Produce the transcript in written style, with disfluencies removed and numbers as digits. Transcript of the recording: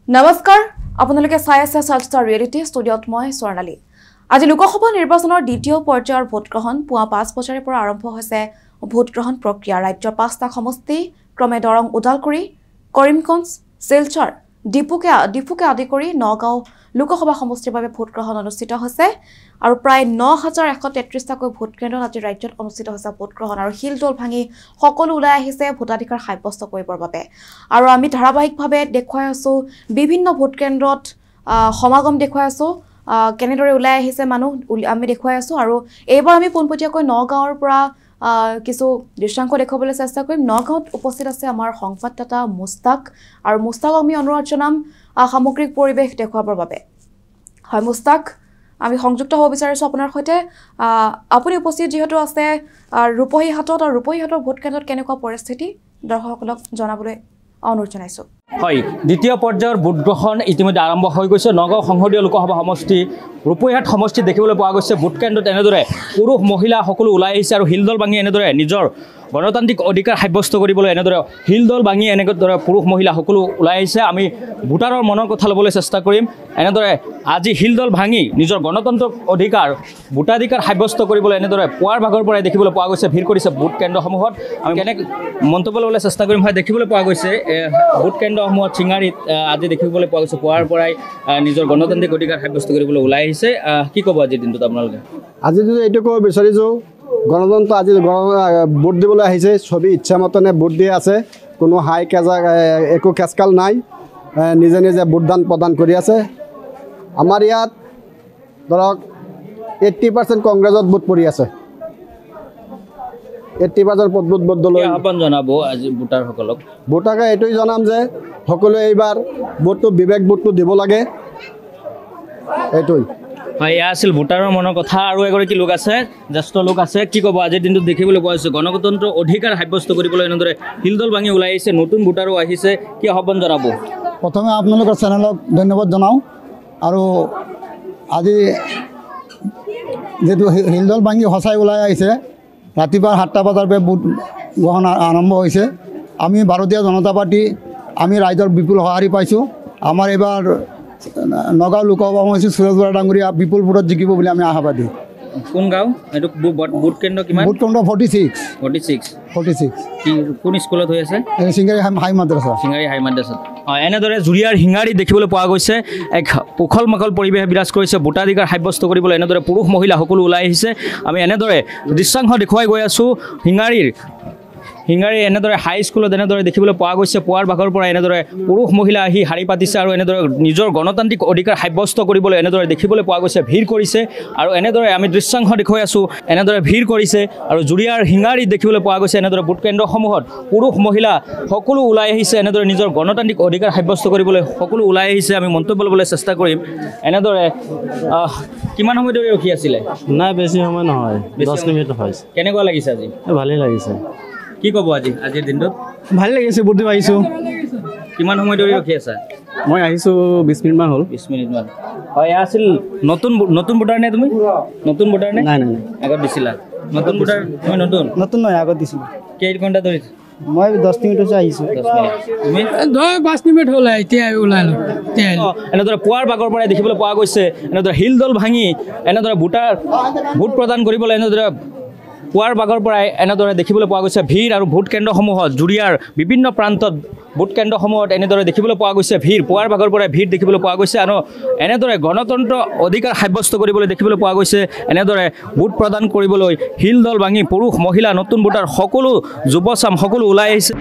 নমস্কাৰ আপোনালোকে চাই আছে সাজষ্টাৰ ৰিয়েলিটি ষ্টুডিঅ'ত মই স্বৰ্ণালী আজি লোকসভা নিৰ্বাচনৰ দ্বিতীয় পৰ্যায়ৰ ভোটগ্ৰহণ পুৱা ৫ বজাৰ পৰা আৰম্ভ হৈছে ভোটগ্ৰহণ প্ৰক্ৰিয়া ৰাজ্যৰ ৫টা সমষ্টি ক্ৰমে দৰং ওদালগুৰি কৰিমগঞ্জ শিলচৰ ডিফুকে আদি কৰি নগাঁও লোকসভা সমষ্টিৰ বাবে ভোটগ্ৰহণ অনুষ্ঠিত হৈছে আৰু প্ৰায় ৯,১৩৩টাকৈ ভোটকেন্দ্ৰত আজি ৰাজ্যত অনুষ্ঠিত হৈছে ভোটগ্ৰহণ আৰু হিলদল ভাঙি সকলো ওলাই আহিছে ভোটাধিকাৰ সাব্যস্ত কৰিবৰ বাবে আৰু আমি ধাৰাবাহিকভাৱে দেখুৱাই আছো বিভিন্ন ভোটকেন্দ্ৰত সমাগম দেখুৱাই আছো কেনেদৰে ওলাই আহিছে মানুহ আমি দেখুৱাই আছো আৰু এইবাৰ আমি পোনপটীয়াকৈ নগাঁৱৰ পৰা কিছু দৃশ্যাংশ দেখুৱাবলৈ চেষ্টা কৰিম নগাঁৱত উপস্থিত আছে আমাৰ সংবাদদাতা মুস্তাক আৰু মুস্তাক আমি অনুৰোধ জনাম সামগ্ৰিক পৰিৱেশ দেখুৱাবৰ বাবে হয় মুস্তাক আমি সংযুক্ত হ'ব বিচাৰিছো আপোনাৰ সৈতে আপুনি উপস্থিত যেহেতু আছে ৰূপহীহাটত আৰু ৰূপহীহাটৰ ভোটকেন্দ্ৰত কেনেকুৱা পৰিস্থিতি দৰ্শকসকলক জনাবলৈ অনুৰোধ জনাইছো হয় দ্বিতীয় পৰ্যায়ৰ ভোটগ্ৰহণ ইতিমধ্যে আৰম্ভ হৈ গৈছে নগাঁও সংসদীয় লোকসভা সমষ্টি ৰূপহীহাট সমষ্টি দেখিবলৈ পোৱা গৈছে ভোটকেন্দ্ৰত এনেদৰে পুৰুষ মহিলা সকলো ওলাই আহিছে আৰু হিলদল ভাঙি এনেদৰে নিজৰ গণতান্ত্ৰিক অধিকাৰ সাব্যস্ত কৰিবলৈ এনেদৰে হিলদল ভাঙি এনেদৰে পুৰুষ মহিলা সকলো ওলাই আহিছে আমি ভোটাৰৰ মনৰ কথা ল'বলৈ চেষ্টা কৰিম এনেদৰে আজি হিলদল ভাঙি নিজৰ গণতন্ত্ৰৰ অধিকাৰ ভোটাধিকাৰ সাব্যস্ত কৰিবলৈ এনেদৰে পুৱাৰ ভাগৰ পৰাই দেখিবলৈ পোৱা গৈছে ভিৰ কৰিছে ভোট কেন্দ্ৰসমূহত আমি কেনেকৈ মন্তব্য ল'বলৈ চেষ্টা কৰিম হয় দেখিবলৈ পোৱা গৈছে ভোট কেন্দ্ৰসমূহত চিঙাৰীত আজি দেখিবলৈ পোৱা গৈছে পুৱাৰ পৰাই নিজৰ গণতান্ত্ৰিক অধিকাৰ সাব্যস্ত কৰিবলৈ ওলাই আহিছে কি ক'ব আজিৰ দিনটোত আপোনালোকে আজি যদি এইটো ক'ব বিচাৰিছোঁ গণতন্ত্ৰ আজি ভোট দিবলৈ আহিছে চবেই ইচ্ছামতনে ভোট দি আছে কোনো হাই কেজা একো কেচকাল নাই নিজে নিজে ভোটদান প্ৰদান কৰি আছে আমাৰ ইয়াত ধৰক 80% কংগ্ৰেছত ভোট পৰি আছে 80% ভোট বদললৈ আহ্বান জনাব আজি ভোটাৰসকলক ভোটাৰক এইটোৱে জনাম যে সকলোৱে এইবাৰ ভোটটো বিবেক ভোটটো দিব লাগে এইটোৱে হয় এয়া আছিল ভোটাৰৰ মনৰ কথা আৰু এগৰাকী লোক আছে জ্যেষ্ঠ লোক আছে কি ক'ব আজিৰ দিনটোত দেখিবলৈ পোৱা হৈছে গণতন্ত্ৰৰ অধিকাৰ সাব্যস্ত কৰিবলৈ এনেদৰে হিলদল ভাঙি ওলাই আহিছে নতুন ভোটাৰো আহিছে কি আহ্বান জনাব প্ৰথমে আপোনালোকৰ চেনেলক ধন্যবাদ জনাওঁ আৰু আজি যিটো হিলদল ভাঙি সঁচাই ওলাই আহিছে ৰাতিপুৱা 7টা বজাৰ পৰা ভোট গ্ৰহণ আৰম্ভ হৈছে আমি ভাৰতীয় জনতা পাৰ্টি আমি ৰাইজৰ বিপুল সঁহাৰি পাইছোঁ আমাৰ এইবাৰ নগাঁও লোকসভা সমষ্টি সুৰেশ বৰা ডাঙৰীয়া বিপুল ভোটত জিকিব বুলি আমি আশাবাদী কোন গাঁও এইটো ভোট কেন্দ্ৰ কিমান ভোট কেন্দ্ৰ 46 কি কোন স্কুলত হৈ আছে চিংগাৰী হাই মাদ্ৰাছা চিংগাৰী হাই মাদ্ৰাছাত এনেদৰে জুৰিয়াৰ হিঙাৰী দেখিবলৈ পোৱা গৈছে এক উখল মাখল পৰিৱেশ বিৰাজ কৰিছে ভোটাধিকাৰ সাব্যস্ত কৰিবলৈ এনেদৰে পুৰুষ মহিলা সকলো ওলাই আহিছে আমি এনেদৰে দৃশ্যাংশ দেখুৱাই গৈ আছোঁ হিঙাৰী এনেদৰে হাই স্কুলত এনেদৰে দেখিবলৈ পোৱা গৈছে পুৱাৰ ভাগৰ পৰা এনেদৰে পুৰুষ মহিলা আহি শাৰী পাতিছে আৰু এনেদৰে নিজৰ গণতান্ত্ৰিক অধিকাৰ সাব্যস্ত কৰিবলৈ এনেদৰে দেখিবলৈ পোৱা গৈছে ভিৰ কৰিছে আৰু এনেদৰে আমি দৃশ্যাংশ দেখুৱাই আছোঁ এনেদৰে ভিৰ কৰিছে আৰু জুৰিয়াৰ হিঙাৰীত দেখিবলৈ পোৱা গৈছে এনেদৰে ভোট কেন্দ্ৰসমূহত পুৰুষ মহিলা সকলো ওলাই আহিছে এনেদৰে নিজৰ গণতান্ত্ৰিক অধিকাৰ সাব্যস্ত কৰিবলৈ সকলো ওলাই আহিছে আমি মন্তব্য ল'বলৈ চেষ্টা কৰিম এনেদৰে কিমান সময় ধৰি ৰখি আছিলে নাই বেছি সময় নহয় 10 মিনিট হৈছে কেনেকুৱা লাগিছে আজি ভালেই লাগিছে কি ক'ব আজিৰ দিনটোত ভাল লাগিছে ভোট দিব আহিছোঁ কিমান সময় ধৰি ৰখি আছা মই আহিছোঁ 20 মিনিটমান হ'ল 20 মিনিটমান হয় এয়া আছিল নতুন ভোটাৰ নে তুমি নতুন ভোটাৰ নে নাই আগত দিছিলা নতুন ভোটাৰ তুমি নতুন নহয় আগত দিছিলোঁ কেই ঘণ্টা ধৰি মই 10 মিনিট হৈছে আহিছোঁ 10 মিনিট তুমি 5 মিনিট হ'ল এতিয়া ওলালোঁ এনেদৰে পুৱাৰ ভাগৰ পৰাই দেখিবলৈ পোৱা গৈছে এনেদৰে হিলদল ভাঙি এনেদৰে ভোট প্ৰদান কৰিবলৈ এনেদৰে পুৱাৰ ভাগৰ পৰাই এনেদৰে দেখিবলৈ পোৱা গৈছে ভিৰ আৰু ভোট কেন্দ্ৰসমূহত জুৰিয়াৰ বিভিন্ন প্ৰান্তত ভোট কেন্দ্ৰসমূহত এনেদৰে দেখিবলৈ পোৱা গৈছে ভিৰ পুৱাৰ ভাগৰ পৰাই ভিৰ দেখিবলৈ পোৱা গৈছে আৰু এনেদৰে গণতন্ত্ৰ অধিকাৰ সাব্যস্ত কৰিবলৈ দেখিবলৈ পোৱা গৈছে এনেদৰে ভোট প্ৰদান কৰিবলৈ হিলদল ভাঙি পুৰুষ মহিলা নতুন ভোটাৰ সকলো যুৱচাম সকলো ওলাই আহিছে